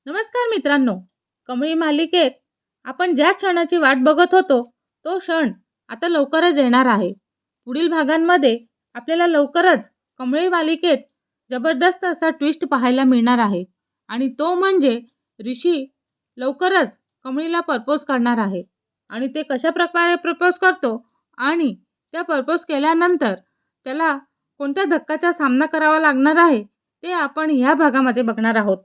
नमस्कार मित्रांनो. कमळी मालिकेत आपण ज्या क्षणाची वाट बघत होतो तो क्षण आता लवकरच येणार आहे. पुढील भागांमध्ये आपल्याला लवकरच कमळी मालिकेत जबरदस्त असा ट्विस्ट पाहायला मिळणार आहे आणि तो म्हणजे ऋषी लवकरच कमळीला प्रपोज करणार आहे आणि ते कशा प्रकारे प्रपोज करतो आणि त्या प्रपोज केल्यानंतर त्याला कोणत्या धक्काचा सामना करावा लागणार आहे ते आपण ह्या भागामध्ये बघणार आहोत.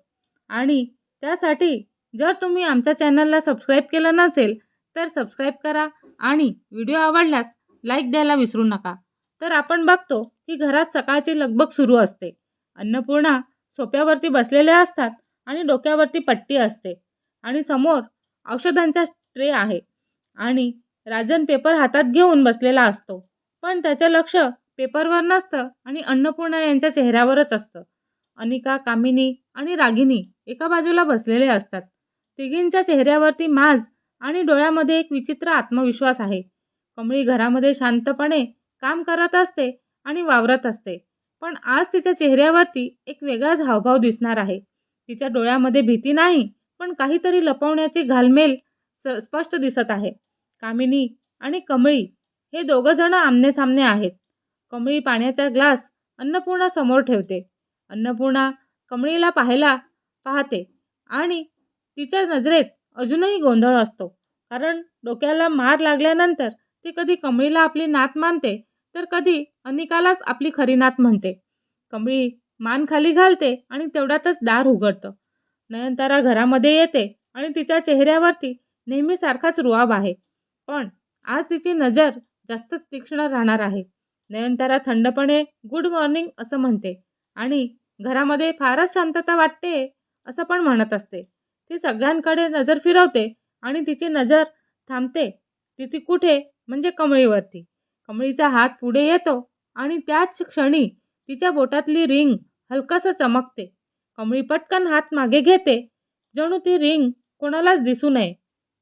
आणि त्यासाठी जर तुम्ही आमच्या चॅनलला सबस्क्राईब केलं नसेल तर सबस्क्राईब करा आणि व्हिडिओ आवडल्यास लाईक द्यायला विसरू नका. तर आपण बघतो की घरात सकाळची लगबग सुरू असते. अन्नपूर्णा सोफ्यावरती बसलेल्या असतात आणि डोक्यावरती पट्टी असते आणि समोर औषधांचा ट्रे आहे आणि राजन पेपर हातात घेऊन बसलेला असतो. पण त्याचं लक्ष पेपरवर नसतं आणि अन्नपूर्णा यांच्या चेहऱ्यावरच असतं. अनिका, कामिनी आणि रागिनी एका बाजूला बसलेले असतात. तिघींच्या चेहऱ्यावरती माज आणि डोळ्यामध्ये एक विचित्र आत्मविश्वास आहे. कमळी घरामध्ये शांतपणे काम करत असते आणि वावरत असते. पण आज तिच्या चेहऱ्यावरती एक वेगळाच हावभाव दिसणार आहे. तिच्या डोळ्यामध्ये भीती नाही, पण काहीतरी लपवण्याची घालमेल स्पष्ट दिसत आहे. कामिनी आणि कमळी हे दोघं जण आमनेसामने आहेत. कमळी पाण्याचा ग्लास अन्नपूर्णा समोर ठेवते. अन्नपूर्णा कमळीला पाहते आणि तिच्या नजरेत अजूनही गोंधळ असतो. कारण डोक्याला मार लागल्यानंतर ती कधी कमळीला आपली नात मानते तर कधी अनिकालाच आपली खरी नात म्हणते. कमळी मान खाली घालते आणि तेवढ्यातच दार उघडतं. नयनतारा घरामध्ये येते आणि तिच्या चेहऱ्यावरती नेहमीसारखाच रुबाब आहे. पण आज तिची नजर जास्त तीक्ष्ण राहणार आहे. नयनतारा थंडपणे गुड मॉर्निंग असं म्हणते आणि घरामध्ये फारच शांतता वाटते असं पण म्हणत असते. ती सगळ्यांकडे नजर फिरवते आणि तिची नजर थांबते ती कुठे म्हणजे कमळीवरती. कमळीचा हात पुढे येतो आणि त्याच क्षणी तिच्या बोटातली रिंग हलकसं चमकते. कमळी पटकन हात मागे घेते जणू ती रिंग कोणालाच दिसू नये.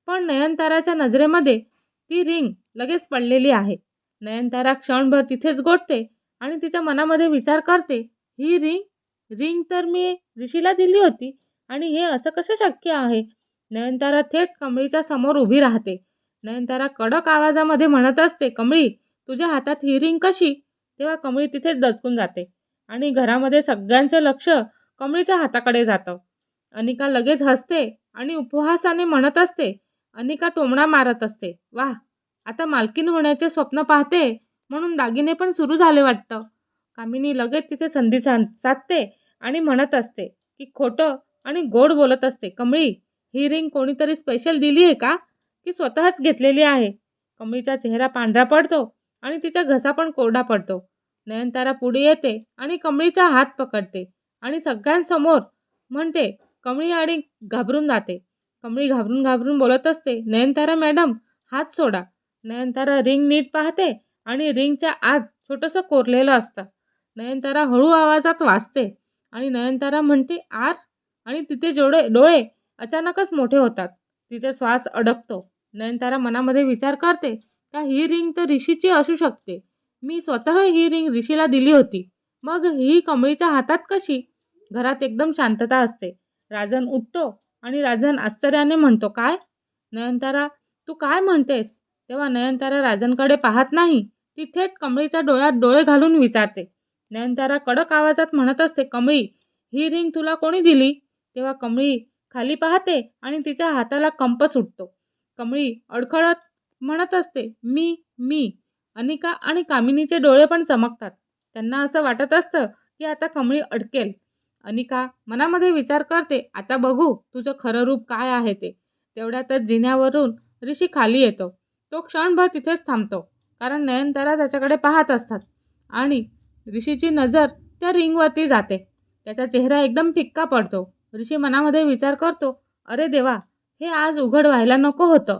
पण नयनताराच्या नजरेमध्ये ती रिंग लगेच पडलेली आहे. नयनतारा क्षणभर तिथेच गोठते आणि तिच्या मनामध्ये विचार करते, ही रिंग तर मी ऋषीला दिली होती आणि हे असं कसं शक्य आहे. नयनतारा थेट कमळीच्या समोर उभी राहते. नयनतारा कडक आवाजामध्ये म्हणत असते, कमळी तुझ्या हातात ही रिंग कशी. तेव्हा कमळी तिथेच दचकून जाते आणि घरामध्ये सगळ्यांचं लक्ष कमळीच्या हाताकडे जातं. अनिका लगेच हसते आणि उपहासाने म्हणत असते. अनिका टोमणा मारत असते, वाह, आता मालकीण होण्याचे स्वप्न पाहते म्हणून दागिने पण सुरू झाले वाटतं. कामिनी लगेच तिथे संधी साधते आणि म्हणत असते की खोटं आणि गोड बोलत असते. कमळी ही रिंग कोणीतरी स्पेशल दिली आहे का की स्वतःच घेतलेली आहे. कमळीचा चेहरा पांढरा पडतो आणि तिचा घसा पण कोरडा पडतो. नयनतारा पुढे येते आणि कमळीचा हात पकडते आणि सगळ्यांसमोर म्हणते. कमळी आणि घाबरून जाते. कमळी घाबरून घाबरून बोलत असते, नयनतारा मॅडम हात सोडा. नयनतारा रिंग नीट पाहते आणि रिंगच्या आत छोटंसं कोरलेलं असतं. नयनतारा हळू आवाजात वाजते आणि नयनतारा म्हणते आर आणि तिचे डोळे अचानकच मोठे होतात. तिचा श्वास अडकतो. नयनतारा मनामध्ये विचार करते का ही रिंग तर ऋषीची असू शकते. मी स्वतः ही रिंग ऋषीला दिली होती. मग ही कमळीच्या हातात कशी. घरात एकदम शांतता असते. राजन उठतो आणि राजन आश्चर्याने म्हणतो, काय. नयनतारा तू काय म्हणतेस. तेव्हा नयनतारा राजनकडे पाहत नाही. ती थेट कमळीच्या डोळ्यात डोळे घालून विचारते. नयनतारा कडक आवाजात म्हणत असते, कमळी ही रिंग तुला कोणी दिली. तेव्हा कमळी खाली पाहते आणि तिच्या हाताला कंप सुटतो. कमळी अडखळत म्हणत असते, मी. अनिका आणि कामिनीचे डोळे पण चमकतात. त्यांना असं वाटत असतं की आता कमळी अडकेल. अनिका मनामध्ये विचार करते, आता बघू तुझं खरं रूप काय आहे ते. तेवढ्यातच जिन्यावरून ऋषी खाली येतो. तो क्षणभर तिथेच थांबतो कारण नयनतारा त्याच्याकडे पाहत असतात आणि ऋषीची नजर त्या रिंगवरती जाते. त्याचा चेहरा एकदम फिक्का पडतो. ऋषी मनामध्ये विचार करतो, अरे देवा, हे आज उघड व्हायला नको होतं.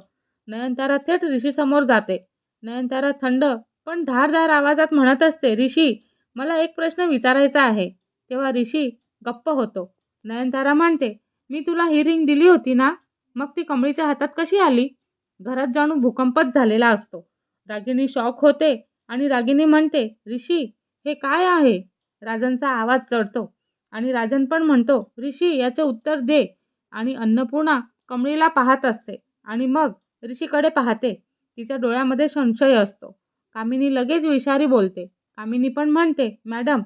नयनतारा थेट ऋषी समोर जाते. नयनतारा थंड पण धारदार आवाजात म्हणत असते, ऋषी मला एक प्रश्न विचारायचा आहे. तेव्हा ऋषी गप्प होतो. नयनतारा म्हणते, मी तुला ही रिंग दिली होती ना, मग ती कमळीच्या हातात कशी आली. घरात जणू भूकंपच झालेला असतो. रागिनी शॉक होते आणि रागिनी म्हणते, ऋषी हे काय आहे. राजनचा आवाज चढतो आणि राजन पण म्हणतो, ऋषी याचे उत्तर दे. आणि अन्नपूर्णा कमळीला पाहत असते आणि मग ऋषीकडे पाहते. तिच्या डोळ्यामध्ये संशय असतो. कामिनी लगेच विषारी बोलते. कामिनी पण म्हणते, मॅडम,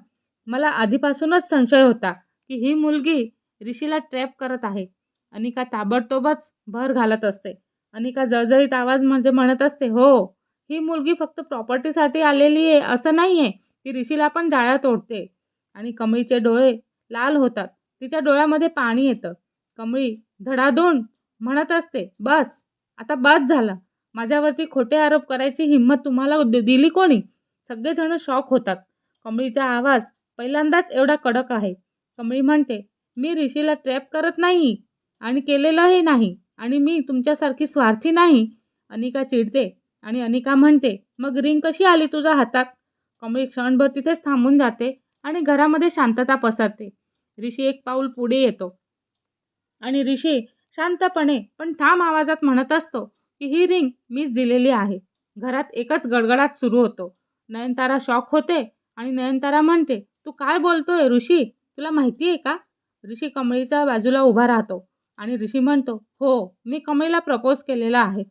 मला आधीपासूनच संशय होता की ही मुलगी ऋषीला ट्रॅप करत आहे. अनिका ताबडतोबच भर घालत असते. अनिका जळजळीत आवाजमध्ये म्हणत असते, हो, ही मुलगी फक्त प्रॉपर्टीसाठी आलेली आहे असं नाहीये. ती ऋषीला पण जाळ्यात ओढते. आणि कमळीचे डोळे लाल होतात. तिच्या डोळ्यामध्ये पाणी येतं. कमळी धडाधून म्हणत असते, बस, आता बस झालं. माझ्यावरती खोटे आरोप करायची हिंमत तुम्हाला दिली कोणी? सगळेजण शॉक होतात. कमळीचा आवाज पहिल्यांदाच एवढा कडक आहे. कमळी म्हणते, मी ऋषीला ट्रॅप करत नाही आणि केलेलंही नाही आणि मी तुमच्यासारखी स्वार्थी नाही. अनिका चिडते आणि अनिका म्हणते, मग रिंग कशी आली तुझ्या हातात? कमळी क्षणभर तिथेच थांबून जाते आणि घरामध्ये शांतता पसरते. ऋषी एक पाऊल पुढे येतो आणि ऋषी शांतपणे पण ठाम आवाजात म्हणत असतो की ही रिंग मीच दिलेली आहे. घरात एकच गडगडाट सुरू होतो. नयनतारा शॉक होते आणि नयनतारा म्हणते, तू काय बोलतोय ऋषी? तुला माहिती आहे का? ऋषी कमळीच्या बाजूला उभा राहतो आणि ऋषी म्हणतो, हो, मी कमळीला प्रपोज केलेला आहे.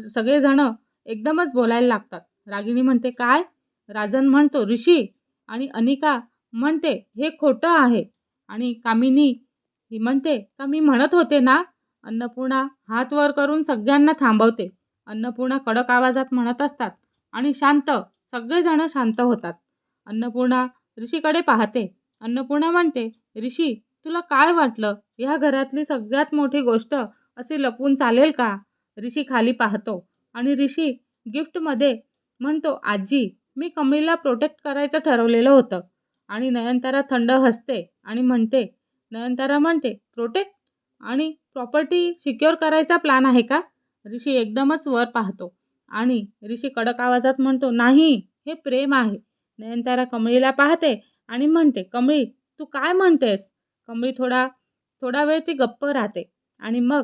सगळेजण एकदमच बोलायला लागतात. रागिणी म्हणते, काय? राजन म्हणतो, ऋषी. आणि अनिका म्हणते, हे खोटं आहे. आणि कामिनी ही म्हणते, का मी म्हणत होते ना? अन्नपूर्णा हात वर करून सगळ्यांना थांबवते. अन्नपूर्णा कडक आवाजात म्हणत असतात आणि शांत, सगळेजण शांत होतात. अन्नपूर्णा ऋषीकडे पाहते. अन्नपूर्णा म्हणते, ऋषी, तुला काय वाटलं? ह्या घरातली सगळ्यात मोठी गोष्ट अशी लपवून चालेल का? ऋषी खाली पाहतो आणि ऋषी गिफ्टमध्ये म्हणतो, आजी, मी कमळीला प्रोटेक्ट करायचं ठरवलेलं होतं. आणि नयनतारा थंड हसते आणि म्हणते, नयनतारा म्हणते, प्रोटेक्ट आणि प्रॉपर्टी सिक्युअर करायचा प्लॅन आहे का? ऋषी एकदमच वर पाहतो आणि ऋषी कडक आवाजात म्हणतो, नाही, हे प्रेम आहे. नयनतारा कमळीला पाहते आणि म्हणते, कमळी, तू काय म्हणतेस? कमळी थोडा वेळ ती गप्प राहते आणि मग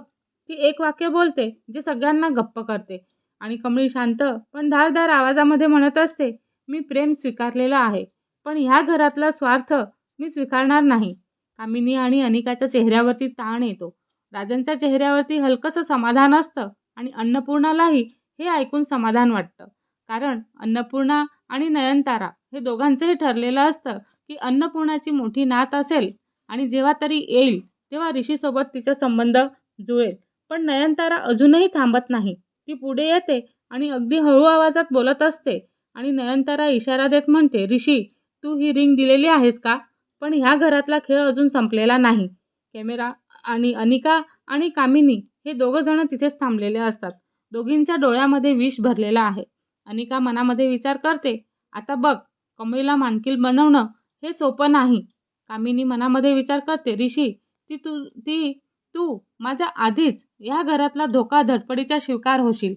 ती एक वाक्य बोलते जे सगळ्यांना गप्प करते. आणि कमळी शांत पण धारदार आवाजामध्ये म्हणत असते, मी प्रेम स्वीकारलेलं आहे, पण ह्या घरातला स्वार्थ मी स्वीकारणार नाही. कामिनी आणि अनिकाच्या चेहऱ्यावरती ताण येतो. राजनच्या चेहऱ्यावरती हलकंसं समाधान असतं आणि अन्नपूर्णालाही हे ऐकून समाधान वाटतं. कारण अन्नपूर्णा आणि नयनतारा हे दोघांचंही ठरलेलं असतं की अन्नपूर्णाची मोठी नात असेल आणि जेव्हा तरी येईल तेव्हा ऋषीसोबत तिचा संबंध जुळेल. पण नयनतारा अजूनही थांबत नाही. ती पुढे येते आणि अगदी हळू आवाजात बोलत असते आणि नयनतारा इशारा देत म्हणते, ऋषी, तू ही रिंग दिलेली आहेस का? पण ह्या घरातला खेळ अजून संपलेला नाही. कॅमेरा आणि अनिका आणि कामिनी हे दोघं जण तिथेच थांबलेले असतात. दोघींच्या डोळ्यामध्ये विष भरलेलं आहे. अनिका मनामध्ये विचार करते, आता बघ, कमळीला मानकील बनवणं हे सोपं नाही. कामिनी मनामध्ये विचार करते, ऋषी, तू माझ्या आधीच या घरातला धोका धडपडीचा शिकार होशील.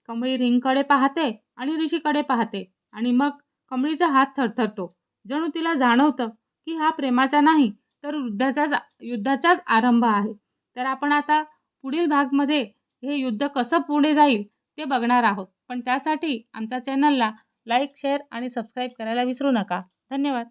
कमळी रिंगकडे पाहते आणि ऋषीकडे पाहते आणि मग कमळीचा हात थरथरतो. जणू तिला जाणवतं की हा प्रेमाचा नाही तर युद्धाचाच आरंभ आहे. तर आपण आता पुढील भागमध्ये हे युद्ध कसं पुढे जाईल ते बघणार आहोत. पण त्यासाठी आमच्या चॅनलला लाईक, शेअर आणि सबस्क्राईब करायला विसरू नका. धन्यवाद.